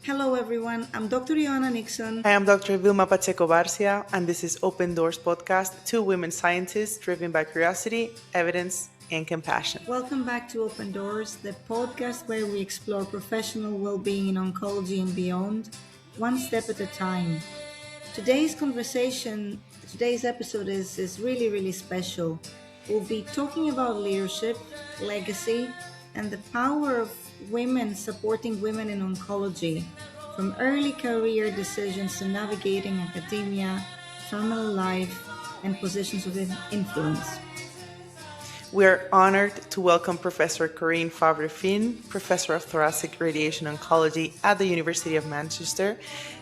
Hello, everyone. I'm Dr. Ioana Nixon. I am Dr. Vilma Pacheco Barcia, and this is Open Doors Podcast, two women scientists driven by curiosity, evidence, and compassion. Welcome back to Open Doors, the podcast where we explore professional well being in oncology and beyond, one step at a time. Today's episode is really, really special. We'll be talking about leadership, legacy, and the power of women supporting women in oncology, from early career decisions to navigating academia, family life, and positions of influence. We are honored to welcome Professor Corrine Favre-Finn, Professor of Thoracic Radiation Oncology at the University of Manchester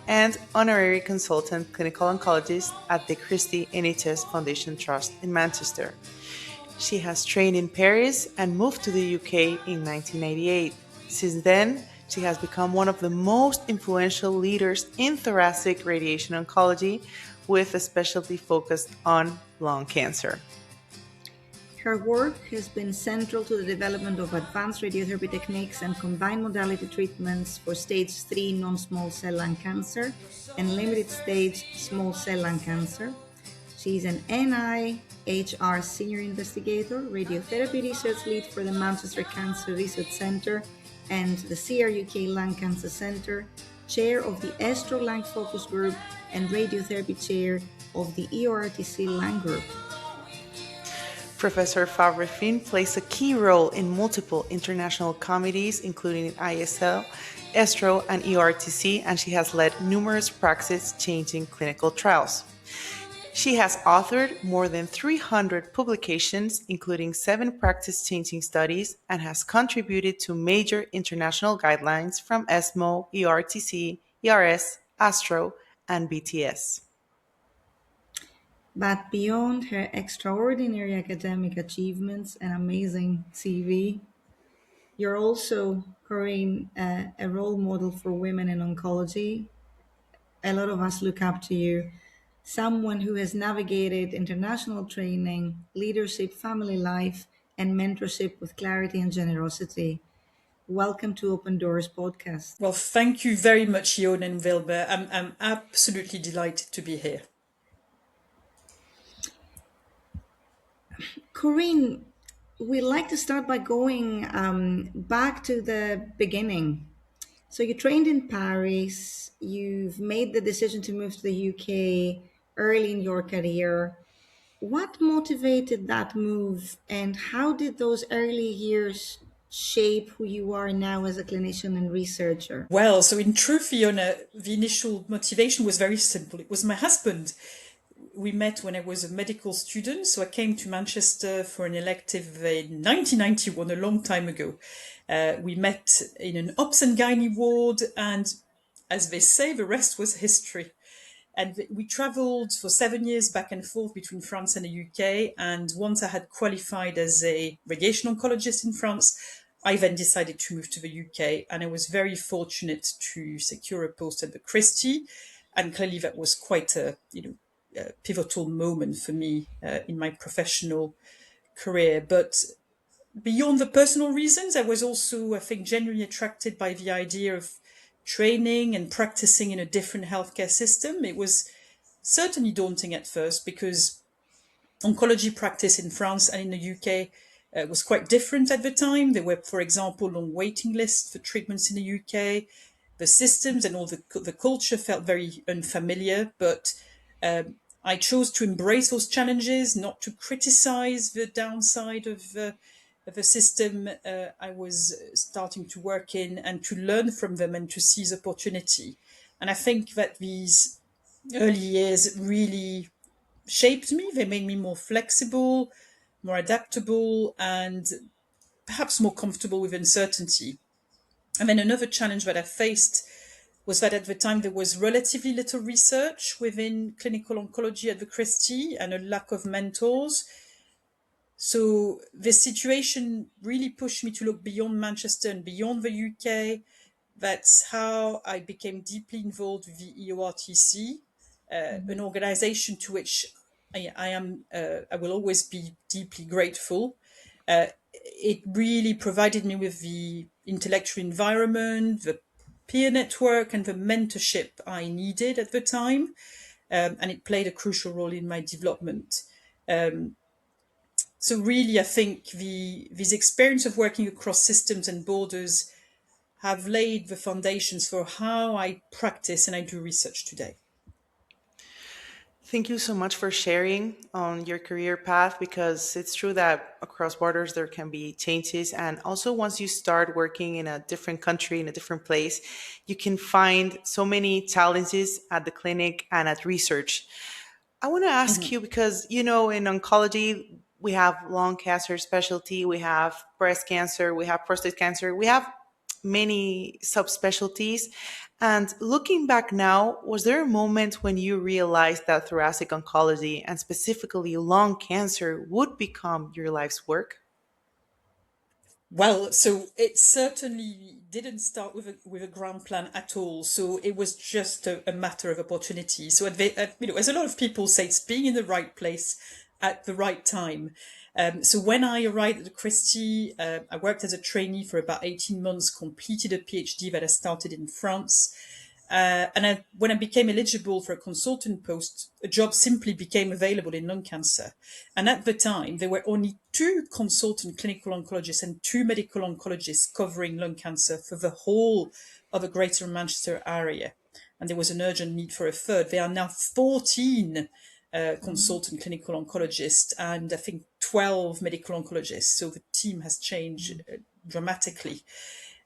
and Honorary Consultant Clinical Oncologist at the Christie NHS Foundation Trust in Manchester. She has trained in Paris and moved to the UK in 1998. Since then, she has become one of the most influential leaders in thoracic radiation oncology, with a specialty focused on lung cancer. Her work has been central to the development of advanced radiotherapy techniques and combined modality treatments for stage 3 non-small cell lung cancer and limited stage small cell lung cancer. She is an NIHR Senior Investigator, Radiotherapy Research Lead for the Manchester Cancer Research Centre and the CRUK Lung Cancer Centre, Chair of the Estro Lung Focus Group and Radiotherapy Chair of the EORTC Lung Group. Professor Faivre-Finn plays a key role in multiple international committees, including ISL, ESTRO, and EORTC, and she has led numerous practice-changing clinical trials. She has authored more than 300 publications, including 7 practice-changing studies, and has contributed to major international guidelines from ESMO, EORTC, ERS, ASTRO, and BTS. But beyond her extraordinary academic achievements and amazing CV, you're also, Corinne, a role model for women in oncology. A lot of us look up to you. Someone who has navigated international training, leadership, family life, and mentorship with clarity and generosity. Welcome to Open Doors podcast. Well, thank you very much, Jon and Wilbur. I'm absolutely delighted to be here. Corinne, we'd like to start by going back to the beginning. So you trained in Paris, you've made the decision to move to the UK early in your career. What motivated that move, and how did those early years shape who you are now as a clinician and researcher? Well, so in truth, Fiona, the initial motivation was very simple. It was my husband. We met when I was a medical student, so I came to Manchester for an elective in 1991, a long time ago. We met in an obs and gynae ward, and as they say, the rest was history. And we traveled for 7 years back and forth between France and the UK. And once I had qualified as a radiation oncologist in France, I then decided to move to the UK. And I was very fortunate to secure a post at the Christie. And clearly that was quite a pivotal moment for me in my professional career. But beyond the personal reasons, I was also, I think, genuinely attracted by the idea of training and practicing in a different healthcare system. It was certainly daunting at first because oncology practice in France and in the UK was quite different at the time. There were, for example, long waiting lists for treatments in the UK. The systems and all the culture felt very unfamiliar, but I chose to embrace those challenges, not to criticize the downside of the system I was starting to work in, and to learn from them and to seize opportunity. And I think that these early years really shaped me. They made me more flexible, more adaptable, and perhaps more comfortable with uncertainty. And then another challenge that I faced was that at the time there was relatively little research within clinical oncology at the Christie and a lack of mentors. So this situation really pushed me to look beyond Manchester and beyond the UK. That's how I became deeply involved with the EORTC, an organization to which I will always be deeply grateful. It really provided me with the intellectual environment, the peer network and the mentorship I needed at the time. And it played a crucial role in my development. So really, I think this experience of working across systems and borders have laid the foundations for how I practice and I do research today. Thank you so much for sharing on your career path, because it's true that across borders there can be changes. And also, once you start working in a different country, in a different place, you can find so many challenges at the clinic and at research. I want to ask Mhm. you because, in oncology, we have lung cancer specialty, we have breast cancer, we have prostate cancer, we have many subspecialties. And looking back now, was there a moment when you realized that thoracic oncology and specifically lung cancer would become your life's work? Well, so it certainly didn't start with a grand plan at all. So it was just a matter of opportunity. So as a lot of people say, it's being in the right place at the right time. So when I arrived at the Christie, I worked as a trainee for about 18 months, completed a PhD that I started in France. When I became eligible for a consultant post, a job simply became available in lung cancer. And at the time, there were only two consultant clinical oncologists and two medical oncologists covering lung cancer for the whole of the Greater Manchester area. And there was an urgent need for a third. There are now 14 consultant clinical oncologists and I think 12 medical oncologists. So the team has changed dramatically.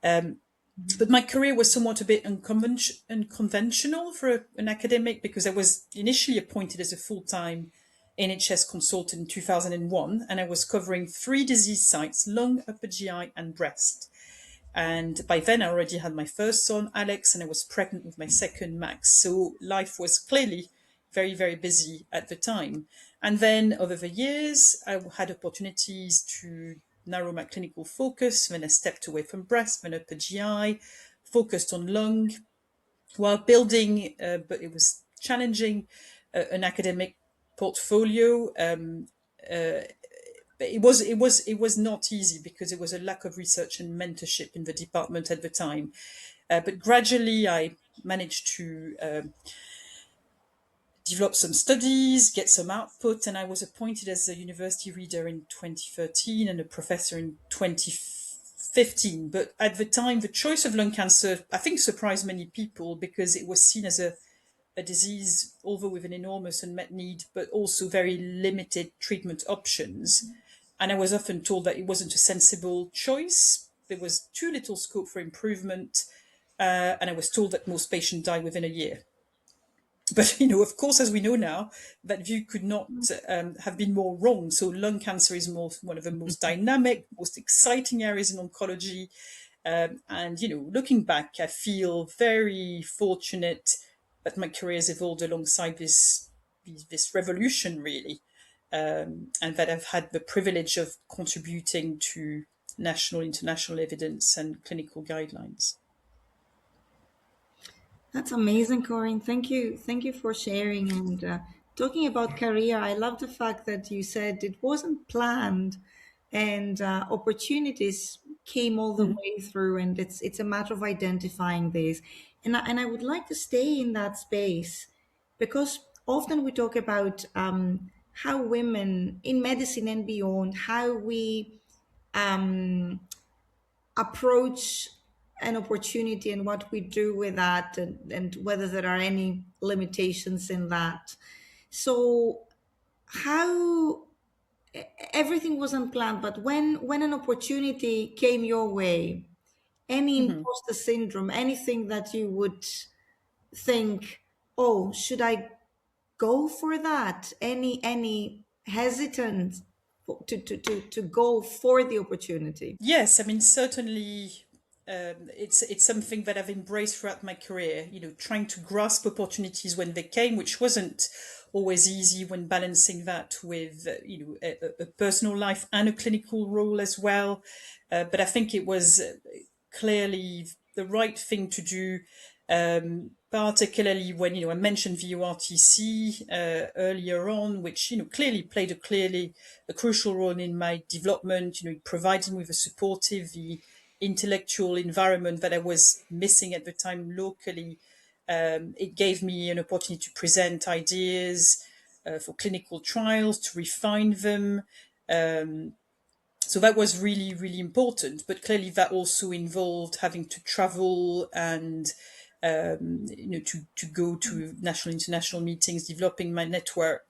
But my career was somewhat a bit unconventional for an academic because I was initially appointed as a full-time NHS consultant in 2001, and I was covering three disease sites: lung, upper GI, and breast. And by then, I already had my first son, Alex, and I was pregnant with my second, Max. So life was clearly very, very busy at the time. And then over the years, I had opportunities to narrow my clinical focus. Then I stepped away from breast, then upper GI, focused on lung while building, but it was challenging, an academic portfolio. But it was not easy because there was a lack of research and mentorship in the department at the time. But gradually, I managed to develop some studies, get some output, and I was appointed as a university reader in 2013 and a professor in 2015. But at the time, the choice of lung cancer, I think, surprised many people because it was seen as a disease, although with an enormous unmet need, but also very limited treatment options. And I was often told that it wasn't a sensible choice. There was too little scope for improvement. And I was told that most patients die within a year. But, of course, as we know now, that view could not have been more wrong. So lung cancer is one of the most dynamic, most exciting areas in oncology. And, looking back, I feel very fortunate that my career has evolved alongside this revolution, really, and that I've had the privilege of contributing to national, international evidence and clinical guidelines. That's amazing, Corinne. Thank you. Thank you for sharing and talking about career. I love the fact that you said it wasn't planned and opportunities came all the Mhm. way through, and it's a matter of identifying these. And I would like to stay in that space because often we talk about how women in medicine and beyond, how we um, approach an opportunity and what we do with that, and whether there are any limitations in that. So how everything was unplanned, but when an opportunity came your way, any Mhm. imposter syndrome, anything that you would think, oh, should I go for that, any hesitant to go for the opportunity? Yes, I mean certainly, it's something that I've embraced throughout my career. Trying to grasp opportunities when they came, which wasn't always easy when balancing that with a personal life and a clinical role as well. But I think it was clearly the right thing to do. Particularly when I mentioned VURTC earlier on, which clearly played a crucial role in my development. It provided me with a supportive, the intellectual environment that I was missing at the time locally. It gave me an opportunity to present ideas for clinical trials, to refine them. So that was really, really important. But clearly, that also involved having to travel and to go to national, international meetings, developing my network.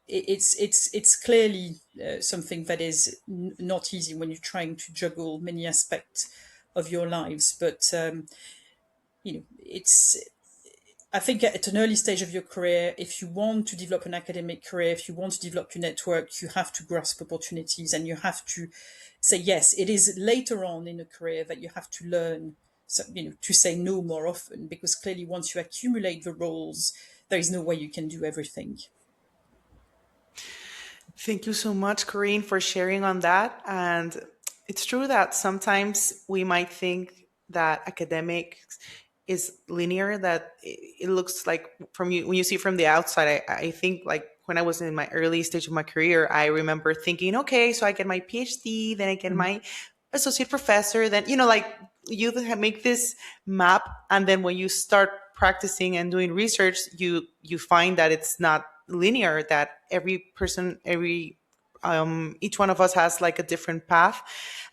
It's clearly something that is not easy when you're trying to juggle many aspects of your lives. But it's I think at an early stage of your career, if you want to develop an academic career, if you want to develop your network, you have to grasp opportunities and you have to say yes. It is later on in a career that you have to learn, to say no more often, because clearly once you accumulate the roles, there is no way you can do everything. Thank you so much, Corinne, for sharing on that. And it's true that sometimes we might think that academics is linear, that it looks like from you when you see it from the outside. I think like when I was in my early stage of my career, I remember thinking, okay, so I get my PhD, then I get my associate professor, then like you make this map, and then when you start practicing and doing research, you find that it's not linear, that every person, every each one of us has like a different path,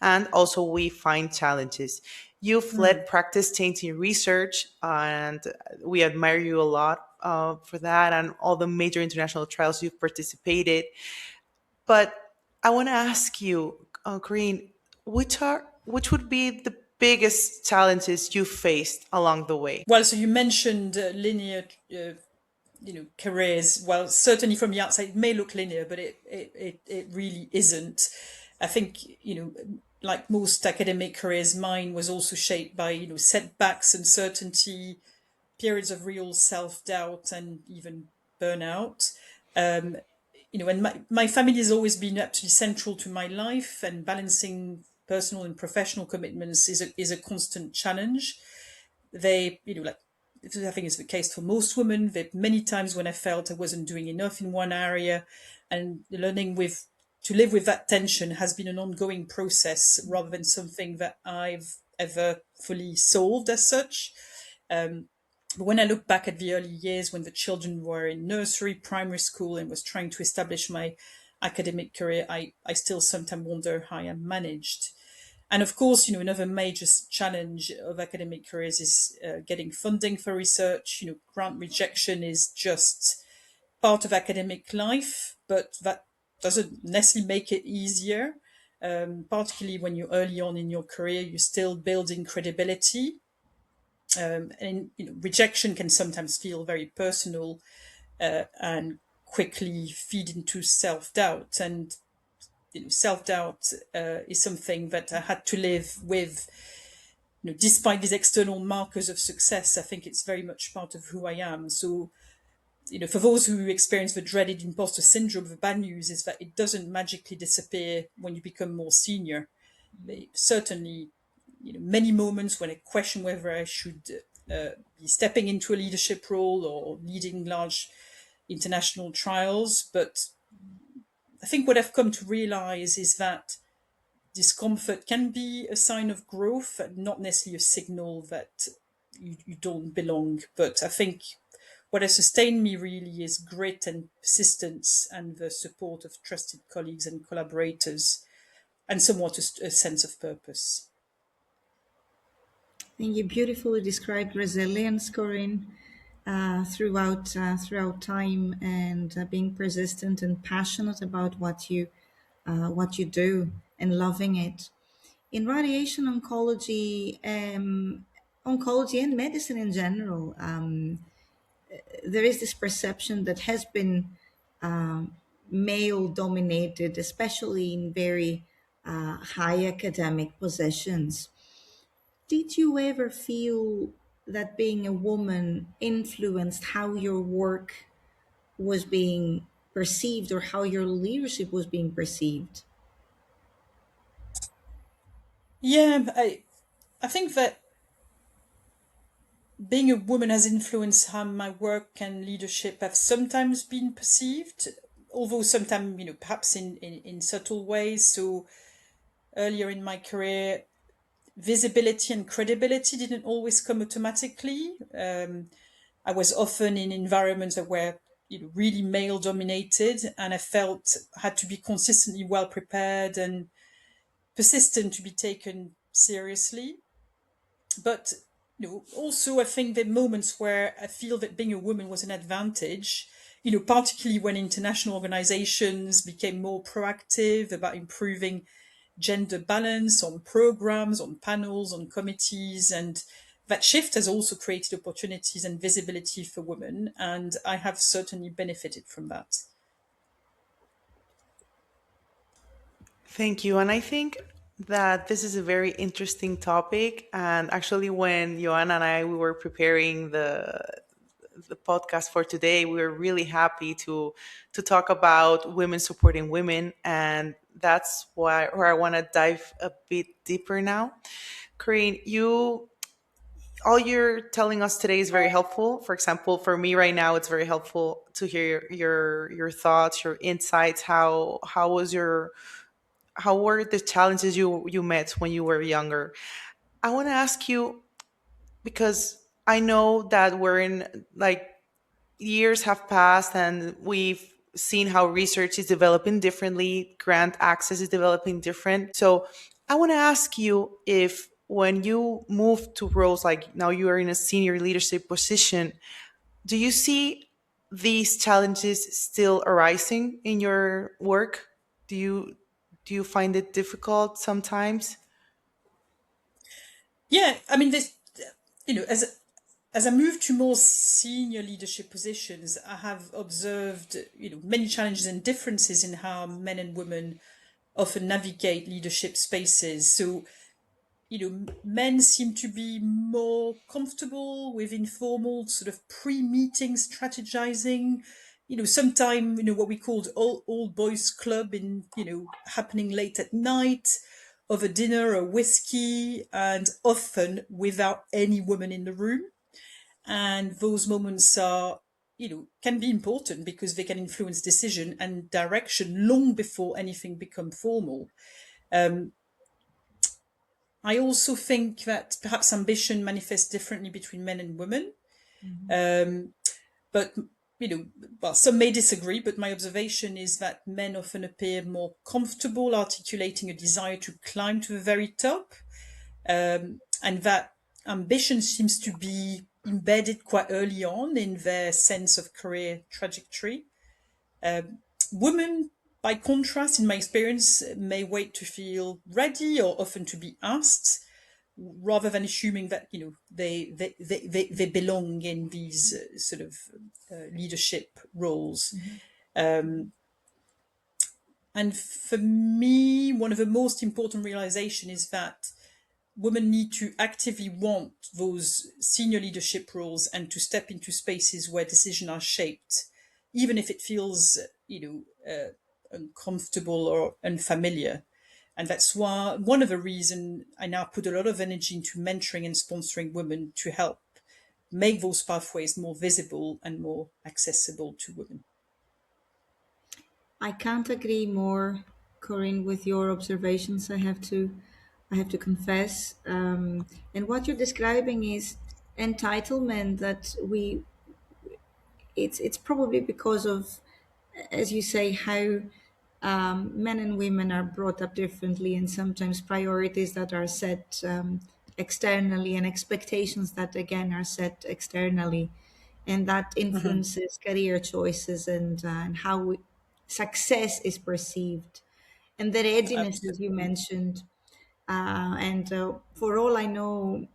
and also we find challenges. You've led practice changing research, and we admire you a lot for that and all the major international trials you've participated. But I want to ask you, Corinne, which would be the biggest challenges you faced along the way? Well, so you mentioned linear careers. Well, certainly from the outside it may look linear, but it really isn't. I think like most academic careers, mine was also shaped by setbacks, uncertainty, periods of real self-doubt, and even burnout. And my family has always been absolutely central to my life, and balancing personal and professional commitments is a constant challenge. They, like I think it's the case for most women, that many times when I felt I wasn't doing enough in one area, and learning to live with that tension has been an ongoing process rather than something that I've ever fully solved as such. But when I look back at the early years when the children were in nursery, primary school, and was trying to establish my academic career, I still sometimes wonder how I managed. And of course, another major challenge of academic careers is getting funding for research. Grant rejection is just part of academic life, but that doesn't necessarily make it easier. Particularly when you're early on in your career, you're still building credibility. And rejection can sometimes feel very personal and quickly feed into self-doubt. And self-doubt is something that I had to live with. Despite these external markers of success, I think it's very much part of who I am. So, for those who experience the dreaded imposter syndrome, the bad news is that it doesn't magically disappear when you become more senior. Certainly, many moments when I question whether I should be stepping into a leadership role or leading large international trials. But I think what I've come to realize is that discomfort can be a sign of growth, not necessarily a signal that you don't belong. But I think what has sustained me really is grit and persistence and the support of trusted colleagues and collaborators, and somewhat a sense of purpose. I think you beautifully described resilience, Corinne, throughout time, and being persistent and passionate about what you do and loving it. In radiation oncology, oncology and medicine in general, there is this perception that has been male dominated, especially in very high academic positions. Did you ever feel that being a woman influenced how your work was being perceived or how your leadership was being perceived? Yeah, I think that being a woman has influenced how my work and leadership have sometimes been perceived, although sometimes, perhaps in subtle ways. So earlier in my career, visibility and credibility didn't always come automatically. I was often in environments that were really male dominated, and I felt had to be consistently well prepared and persistent to be taken seriously. But also I think there are moments where I feel that being a woman was an advantage. Particularly when international organizations became more proactive about improving gender balance on programs, on panels, on committees, and that shift has also created opportunities and visibility for women, and I have certainly benefited from that. Thank you. And I think that this is a very interesting topic. And actually, when Joanna and I we were preparing the podcast for today, we were really happy to talk about women supporting women, and that's why where I want to dive a bit deeper now. Corinne, you all you're telling us today is very helpful. For example, for me right now, it's very helpful to hear your thoughts, your insights. How were the challenges you met when you were younger? I want to ask you because I know that we're in like years have passed and we've seen how research is developing differently, grant access is developing different. So I want to ask you if when you move to roles like now you are in a senior leadership position, do you see these challenges still arising in your work? Do you do you find it difficult sometimes? Yeah, I mean, this, as I move to more senior leadership positions, I have observed, many challenges and differences in how men and women often navigate leadership spaces. So, men seem to be more comfortable with informal sort of pre-meeting strategizing. Sometime, what we called all boys club in, happening late at night, over dinner or whiskey, and often without any woman in the room. And those moments are, can be important because they can influence decision and direction long before anything become formal. Um, I also think that perhaps ambition manifests differently between men and women. Um, but well, some may disagree, but my observation is that men often appear more comfortable articulating a desire to climb to the very top, and that ambition seems to be embedded quite early on in their sense of career trajectory. Um, Women, by contrast, in my experience, may wait to feel ready or often to be asked, rather than assuming that they belong in these sort of leadership roles. Um, and for me, one of the most important realization is that women need to actively want those senior leadership roles and to step into spaces where decisions are shaped, even if it feels, uncomfortable or unfamiliar. And that's why one of the reasons I now put a lot of energy into mentoring and sponsoring women to help make those pathways more visible and more accessible to women. I can't agree more, Corinne, with your observations. I have to confess. And what you're describing is entitlement that we. It's probably because of, as you say, how men and women are brought up differently, and sometimes priorities that are set externally, and expectations that again are set externally, and that Mm-hmm. influences career choices and how success is perceived, and the readiness, as you Absolutely. mentioned. And For all I know,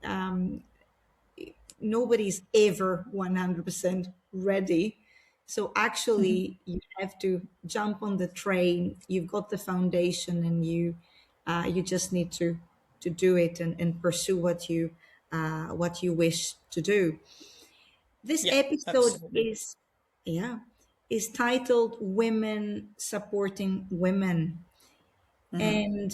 nobody's ever 100% ready. So actually, you have to jump on the train. You've got the foundation, and you just need to do it and pursue what you wish to do. This Yeah, episode absolutely. yeah is titled "Women Supporting Women." Mm-hmm. And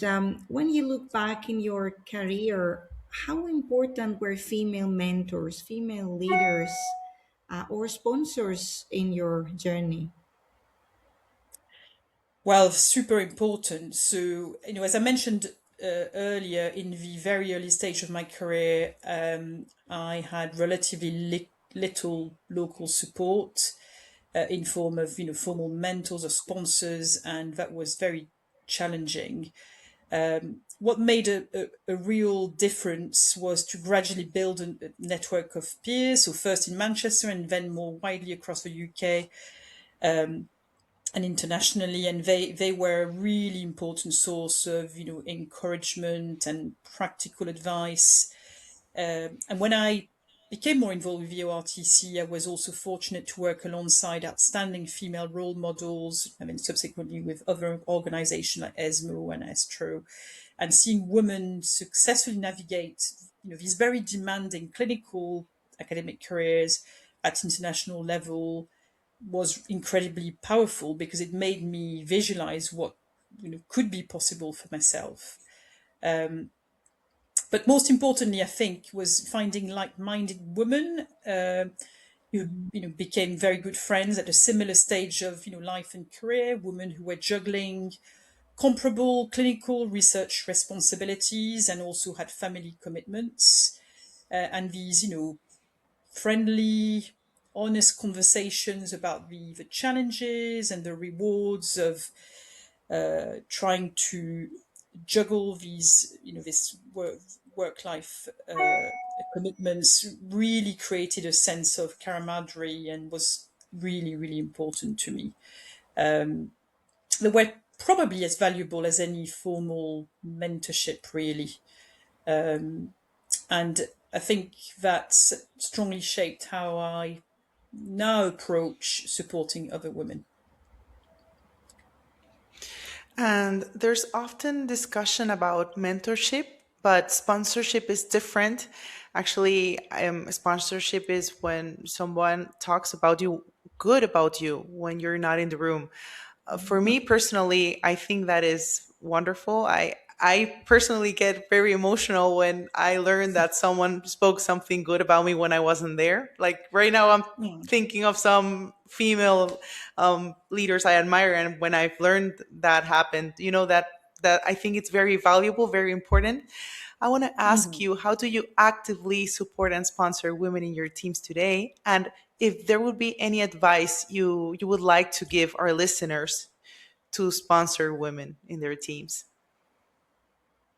when you look back in your career, how important were female mentors, female leaders, or sponsors in your journey? Well, super important. So, as I mentioned earlier, in the very early stage of my career, I had relatively little local support in form of formal mentors or sponsors, and that was very challenging. What made a real difference was to gradually build a network of peers, so first in Manchester and then more widely across the UK, and internationally, and they were a really important source of encouragement and practical advice. And when I became more involved with the ORTC, I was also fortunate to work alongside outstanding female role models. I mean, subsequently with other organizations like ESMO and Estro, and seeing women successfully navigate these very demanding clinical academic careers at international level was incredibly powerful, because it made me visualize what could be possible for myself. But most importantly, I think, was finding like-minded women who became very good friends at a similar stage of life and career. Women who were juggling comparable clinical research responsibilities and also had family commitments, and these friendly, honest conversations about the challenges and the rewards of trying to juggle these, this work life commitments really created a sense of camaraderie and was really, really important to me. They were probably as valuable as any formal mentorship, really. And I think that strongly shaped how I now approach supporting other women. And there's often discussion about mentorship, but sponsorship is different. Actually, sponsorship is when someone talks about you, good about you, when you're not in the room. For me personally, I think that is wonderful. I personally get very emotional when I learn that someone spoke something good about me when I wasn't there. Like right now, I'm Mm. thinking of some female leaders I admire, and when I've learned that happened, that I think it's very valuable, very important. I want to ask Mhm. you, how do you actively support and sponsor women in your teams today? And if there would be any advice you would like to give our listeners to sponsor women in their teams.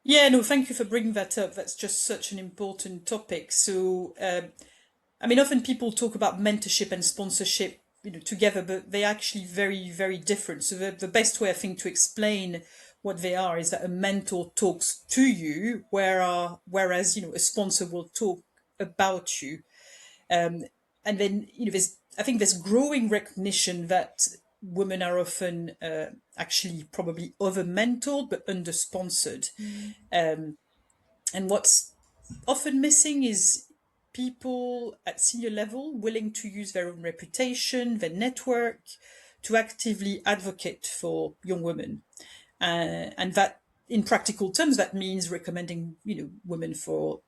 Yeah, no, thank you for bringing that up. That's just such an important topic. So, I mean, often people talk about mentorship and sponsorship, together, but they're actually very, very different. So the best way, I think, to explain what they are is that a mentor talks to you, whereas, a sponsor will talk about you. And then, I think there's growing recognition that women are often actually probably over mentored but under sponsored. Um, and what's often missing is people at senior level willing to use their own reputation, their network, to actively advocate for young women. And that, in practical terms, that means recommending, women for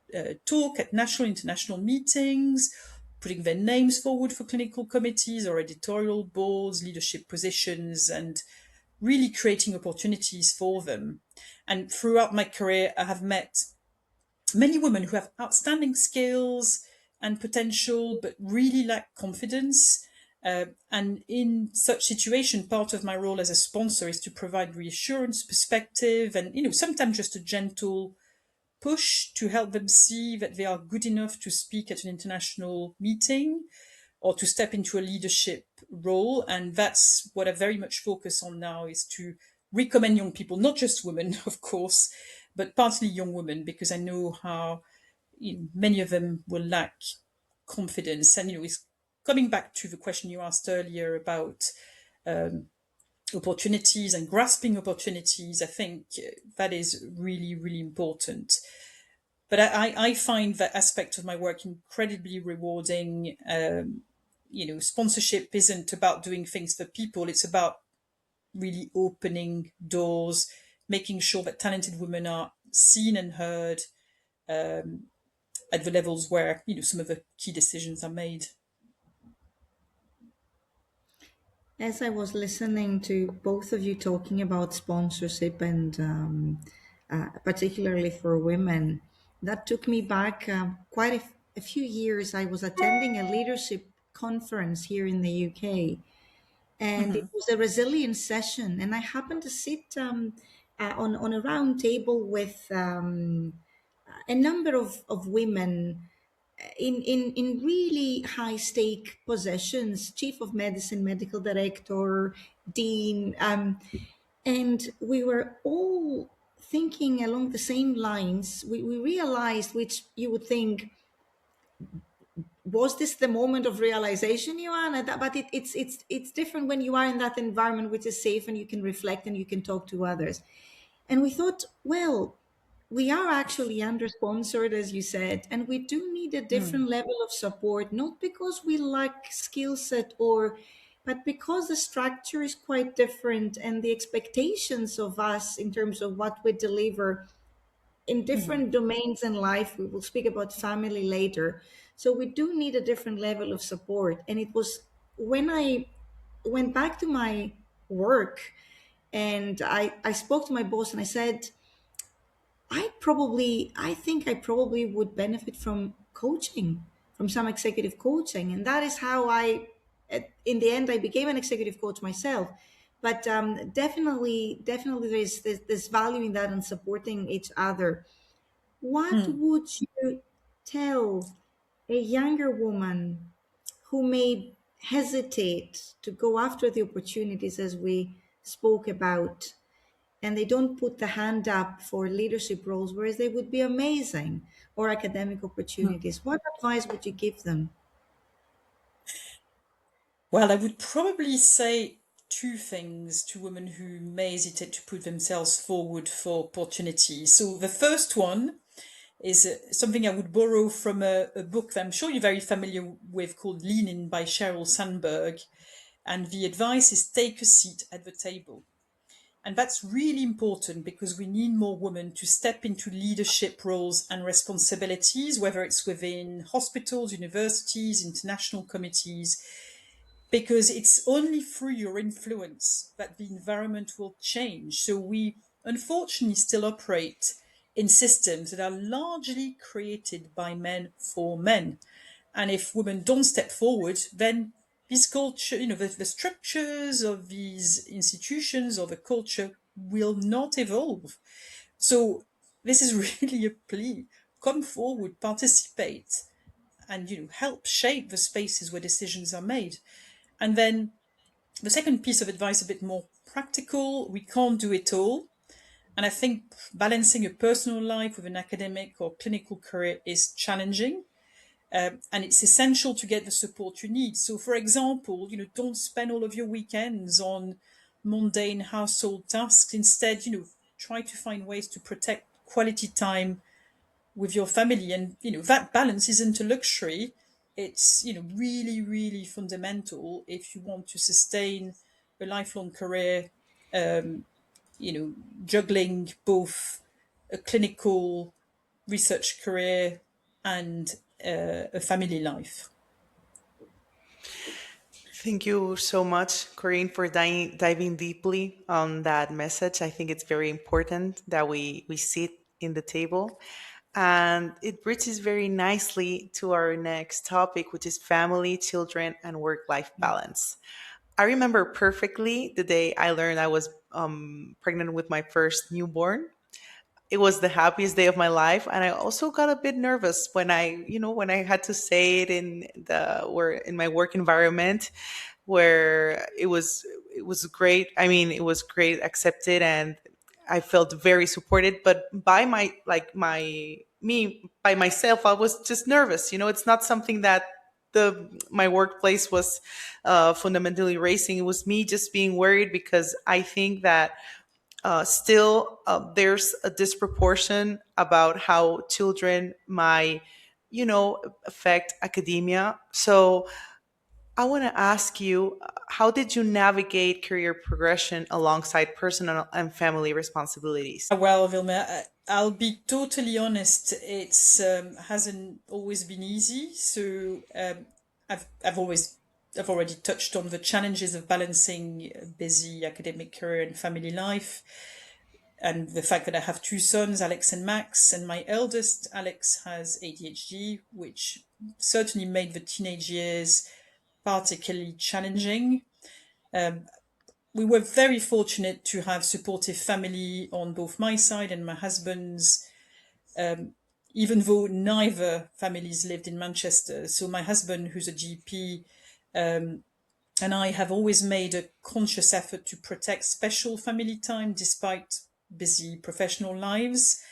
talk at national, international meetings, putting their names forward for clinical committees or editorial boards, leadership positions, and really creating opportunities for them. And throughout my career, I have met many women who have outstanding skills and potential, but really lack confidence. And in such situation, part of my role as a sponsor is to provide reassurance, perspective, and sometimes just a gentle push to help them see that they are good enough to speak at an international meeting or to step into a leadership role. And that's what I very much focus on now, is to recommend young people, not just women, of course, but partly young women, because I know how many of them will lack confidence. And, it's coming back to the question you asked earlier about opportunities and grasping opportunities. I think that is really, really important. But I find that aspect of my work incredibly rewarding. Sponsorship isn't about doing things for people. It's about really opening doors, making sure that talented women are seen and heard at the levels where, some of the key decisions are made. As I was listening to both of you talking about sponsorship and particularly for women. That took me back quite a few years. I was attending a leadership conference here in the UK, and it was a resilience session. And I happened to sit on a round table with a number of women in really high stake positions, chief of medicine, medical director, dean, and we were all thinking along the same lines. We realized, which you would think, was this the moment of realization, Joanna? But it's different when you are in that environment which is safe and you can reflect and you can talk to others. And we thought, well, we are actually under sponsored, as you said, and we do need a different level of support, not because we lack skill set but because the structure is quite different and the expectations of us in terms of what we deliver in different domains in life. We will speak about family later. So we do need a different level of support. And it was when I went back to my work and I spoke to my boss and I said, I think I probably would benefit from coaching, from some executive coaching. And that is how in the end, I became an executive coach myself. But definitely there's this value in that and supporting each other. What would you tell a younger woman who may hesitate to go after the opportunities as we spoke about, and they don't put the hand up for leadership roles, whereas they would be amazing, or academic opportunities? What advice would you give them? Well, I would probably say two things to women who may hesitate to put themselves forward for opportunities. So the first one is something I would borrow from a book that I'm sure you're very familiar with called Lean In by Sheryl Sandberg. And the advice is take a seat at the table. And that's really important because we need more women to step into leadership roles and responsibilities, whether it's within hospitals, universities, international committees, because it's only through your influence that the environment will change. So we unfortunately still operate in systems that are largely created by men for men. And if women don't step forward, then this culture, the structures of these institutions or the culture will not evolve. So this is really a plea. Come forward, participate, and help shape the spaces where decisions are made. And then the second piece of advice, a bit more practical, we can't do it all. And I think balancing a personal life with an academic or clinical career is challenging. And it's essential to get the support you need. So, for example, don't spend all of your weekends on mundane household tasks. Instead, try to find ways to protect quality time with your family. And, that balance isn't a luxury. It's, really, really fundamental if you want to sustain a lifelong career, um, juggling both a clinical research career and a family life. Thank you so much, Corinne, for diving deeply on that message. I think it's very important that we sit in the table. And it bridges very nicely to our next topic, which is family, children, and work life balance. I remember perfectly the day I learned I was pregnant with my first newborn. It was the happiest day of my life, and I also got a bit nervous when when I had to say it in my work environment, where it was great. I mean, it was great, accepted, and I felt very supported. But by me by myself, I was just nervous. It's not something that the my workplace was fundamentally racing. It was me just being worried because I think that still there's a disproportion about how children might affect academia. So I want to ask you, how did you navigate career progression alongside personal and family responsibilities? Well, Vilma, I'll be totally honest. It's hasn't always been easy. So I've already touched on the challenges of balancing a busy academic career and family life. and the fact that I have two sons, Alex and Max, and my eldest, Alex, has ADHD, which certainly made the teenage years particularly challenging. We were very fortunate to have supportive family on both my side and my husband's, even though neither families lived in Manchester. So my husband, who's a GP, and I have always made a conscious effort to protect special family time despite busy professional lives.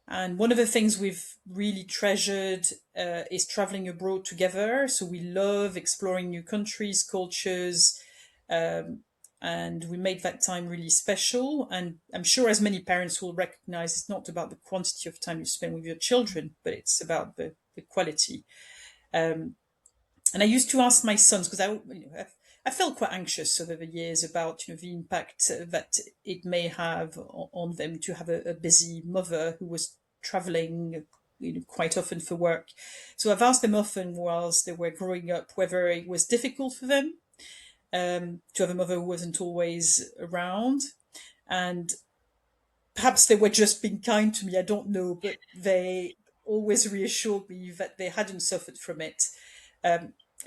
And one of the things we've really treasured is traveling abroad together. So we love exploring new countries, cultures, and we made that time really special. And I'm sure, as many parents will recognize, it's not about the quantity of time you spend with your children, but it's about the quality. And I used to ask my sons, because I felt quite anxious over the years about the impact that it may have on them to have a busy mother who was traveling quite often for work. So I've asked them often whilst they were growing up whether it was difficult for them to have a mother who wasn't always around. And perhaps they were just being kind to me, I don't know, but they always reassured me that they hadn't suffered from it.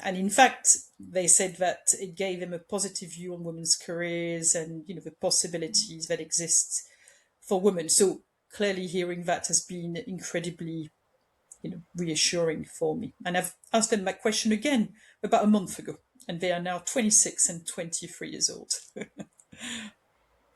And in fact, they said that it gave them a positive view on women's careers and the possibilities that exist for women. So clearly, hearing that has been incredibly reassuring for me. And I've asked them that question again about a month ago, and they are now 26 and 23 years old.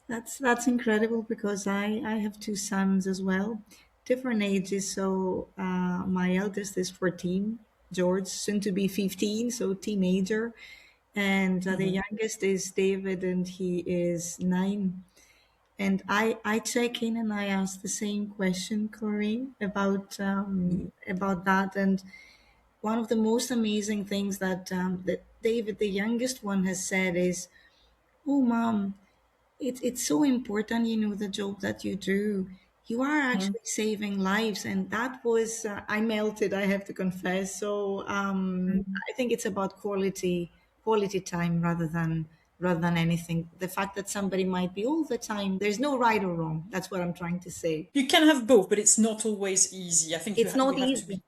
That's incredible because I have two sons as well, different ages. So my eldest is 14, George, soon to be 15, so teenager, and the Mhm. youngest is David, and he is 9. And I check in and I ask the same question, Corinne, about that. And one of the most amazing things that David, the youngest one, has said is, "Oh, mom, it's so important, the job that you do. You are Mhm. actually saving lives." And that was, I melted, I have to confess. So I think it's about quality time rather than anything. The fact that somebody might be all the time, there's no right or wrong. That's what I'm trying to say. You can have both, but it's not always easy. I think It's we not have to easy. be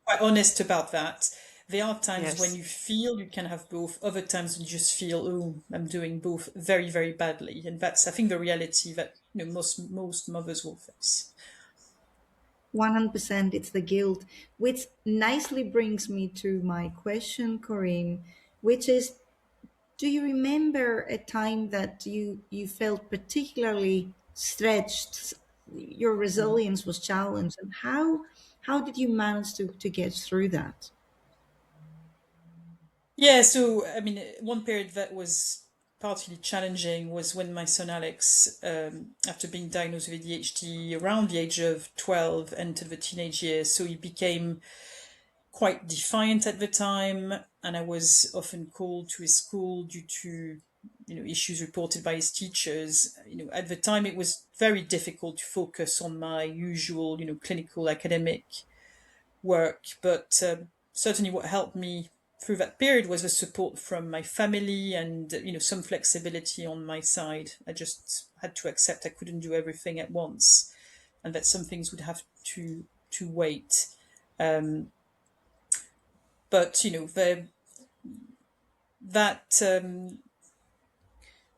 quite honest about that. There are times when Yes. you feel you can have both, other times you just feel, oh, I'm doing both very, very badly. And that's, I think, the reality that most mothers will face. 100%, it's the guilt, which nicely brings me to my question, Corinne, which is, do you remember a time that you felt particularly stretched? Your Mhm. resilience was challenged, and how did you manage to get through that? Yeah, so I mean, one period that was particularly challenging was when my son Alex, after being diagnosed with ADHD around the age of 12, entered the teenage years. So he became quite defiant at the time, and I was often called to his school due to issues reported by his teachers. At the time, it was very difficult to focus on my usual clinical academic work, but certainly what helped me through that period was the support from my family and some flexibility on my side. I just had to accept I couldn't do everything at once, and that some things would have to wait. Um, but that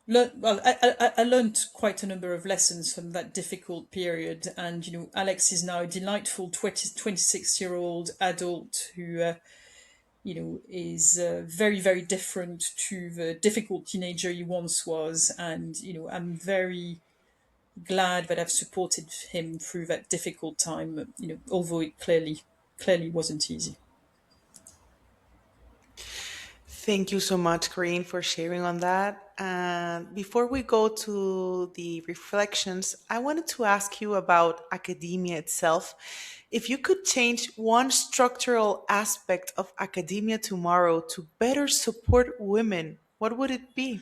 I learned quite a number of lessons from that difficult period, and Alex is now a delightful 26-year-old adult who is very, very different to the difficult teenager he once was. And, I'm very glad that I've supported him through that difficult time, although it clearly wasn't easy. Thank you so much, Corinne, for sharing on that. And before we go to the reflections, I wanted to ask you about academia itself. If you could change one structural aspect of academia tomorrow to better support women, what would it be?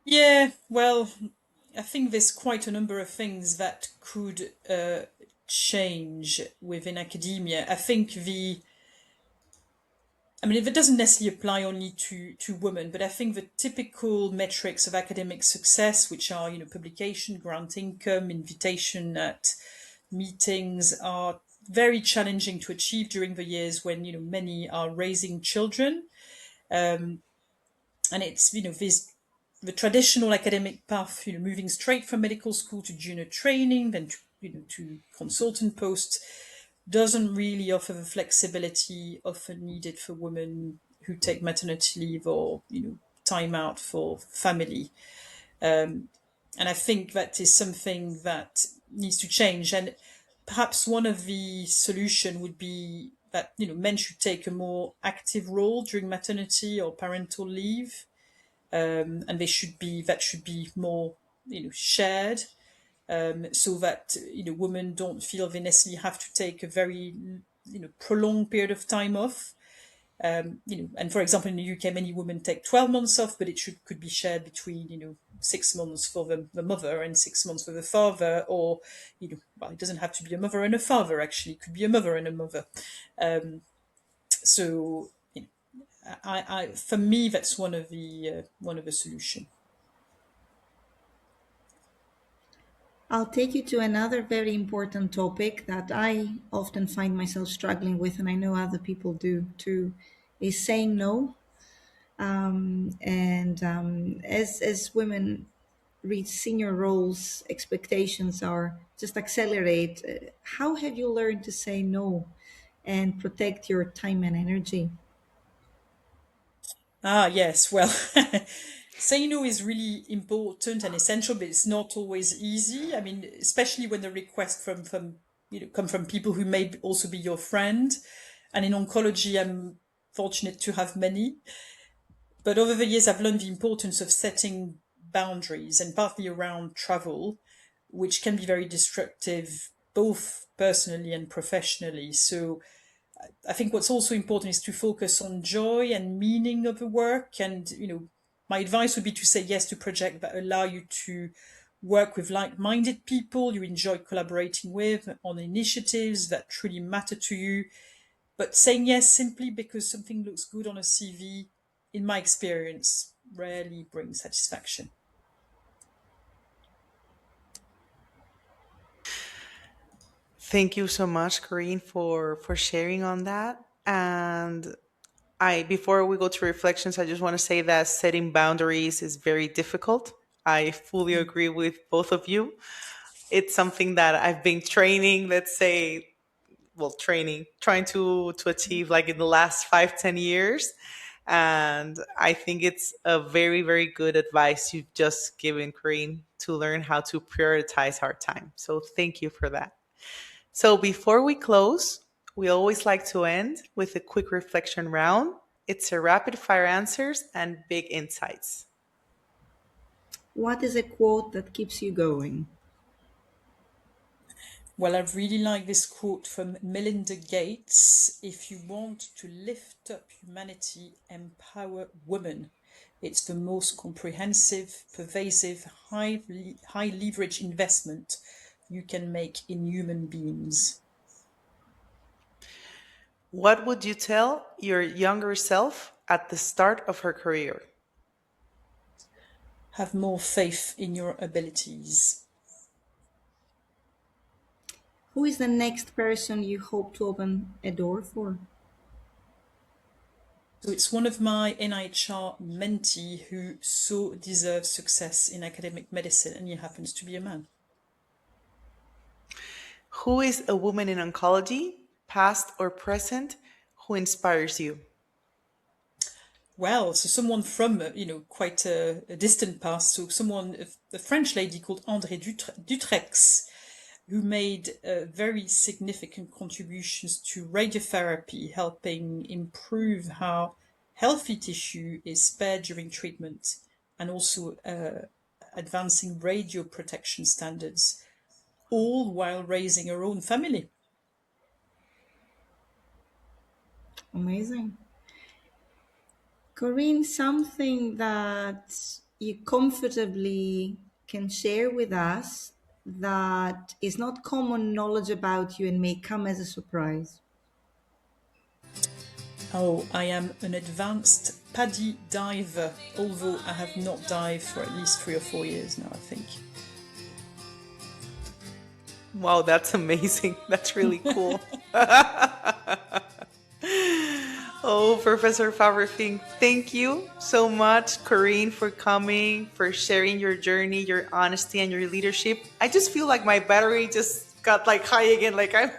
Yeah, well, I think there's quite a number of things that could change within academia. I think I mean, it doesn't necessarily apply only to women, but I think the typical metrics of academic success, which are, publication, grant income, invitation at meetings, are very challenging to achieve during the years when, many are raising children. Um, and it's, this the traditional academic path, moving straight from medical school to junior training, then to consultant post, doesn't really offer the flexibility often needed for women who take maternity leave or time out for family. And I think that is something that needs to change. And perhaps one of the solution would be that men should take a more active role during maternity or parental leave, and that should be more shared, so that women don't feel they necessarily have to take a very prolonged period of time off. And for example, in the UK, many women take 12 months off, but could be shared between 6 months for the mother and 6 months for the father, or well, it doesn't have to be a mother and a father. Actually, it could be a mother and a mother. So for me, that's one of the solution. I'll take you to another very important topic that I often find myself struggling with, and I know other people do too, is saying no. And as women reach senior roles, expectations are just accelerate. How have you learned to say no and protect your time and energy? Ah, yes. Well, saying no is really important and essential, but it's not always easy. I mean, especially when the request from come from people who may also be your friend. And in oncology, I'm fortunate to have many. But over the years, I've learned the importance of setting boundaries, and partly around travel, which can be very destructive, both personally and professionally. So I think what's also important is to focus on joy and meaning of the work. And, my advice would be to say yes to projects that allow you to work with like-minded people you enjoy collaborating with on initiatives that truly matter to you. But saying yes simply because something looks good on a CV, in my experience, rarely brings satisfaction. Thank you so much, Corinne, for sharing on that. And before we go to reflections, I just want to say that setting boundaries is very difficult. I fully agree with both of you. It's something that I've been training, let's say, well, training, trying to achieve like in the last 5, 10 years. And I think it's a very, very good advice you've just given, Corinne, to learn how to prioritize our time. So thank you for that. So before we close, we always like to end with a quick reflection round. It's a rapid fire answers and big insights. What is a quote that keeps you going? Well, I really like this quote from Melinda Gates. If you want to lift up humanity, empower women. It's the most comprehensive, pervasive, high leverage investment you can make in human beings. What would you tell your younger self at the start of her career? Have more faith in your abilities. Who is the next person you hope to open a door for? So it's one of my NIHR mentee who so deserves success in academic medicine, and he happens to be a man. Who is a woman in oncology, past or present, who inspires you? Well, so someone from quite a distant past. So a French lady called André Dutrex, who made very significant contributions to radiotherapy, helping improve how healthy tissue is spared during treatment, and also advancing radio protection standards, all while raising her own family. Amazing. Corinne, something that you comfortably can share with us that is not common knowledge about you and may come as a surprise. Oh, I am an advanced PADI diver, although I have not dived for at least 3 or 4 years now, I think. Wow, that's amazing. That's really cool. Oh, Professor Faivre-Finn, thank you so much, Corinne, for coming, for sharing your journey, your honesty, and your leadership. I just feel like my battery just got like high again, like I'm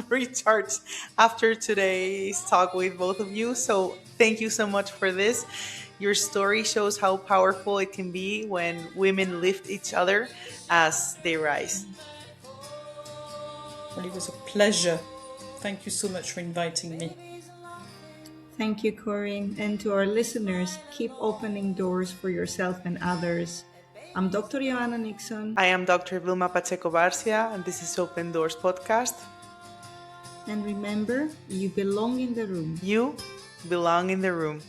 recharged after today's talk with both of you. So thank you so much for this. Your story shows how powerful it can be when women lift each other as they rise. Well, it was a pleasure. Thank you so much for inviting me. Thank you, Corinne. And to our listeners, keep opening doors for yourself and others. I'm Dr. Joanna Nixon. I am Dr. Vilma Pacheco Barcia, and this is Open Doors Podcast. And remember, you belong in the room. You belong in the room.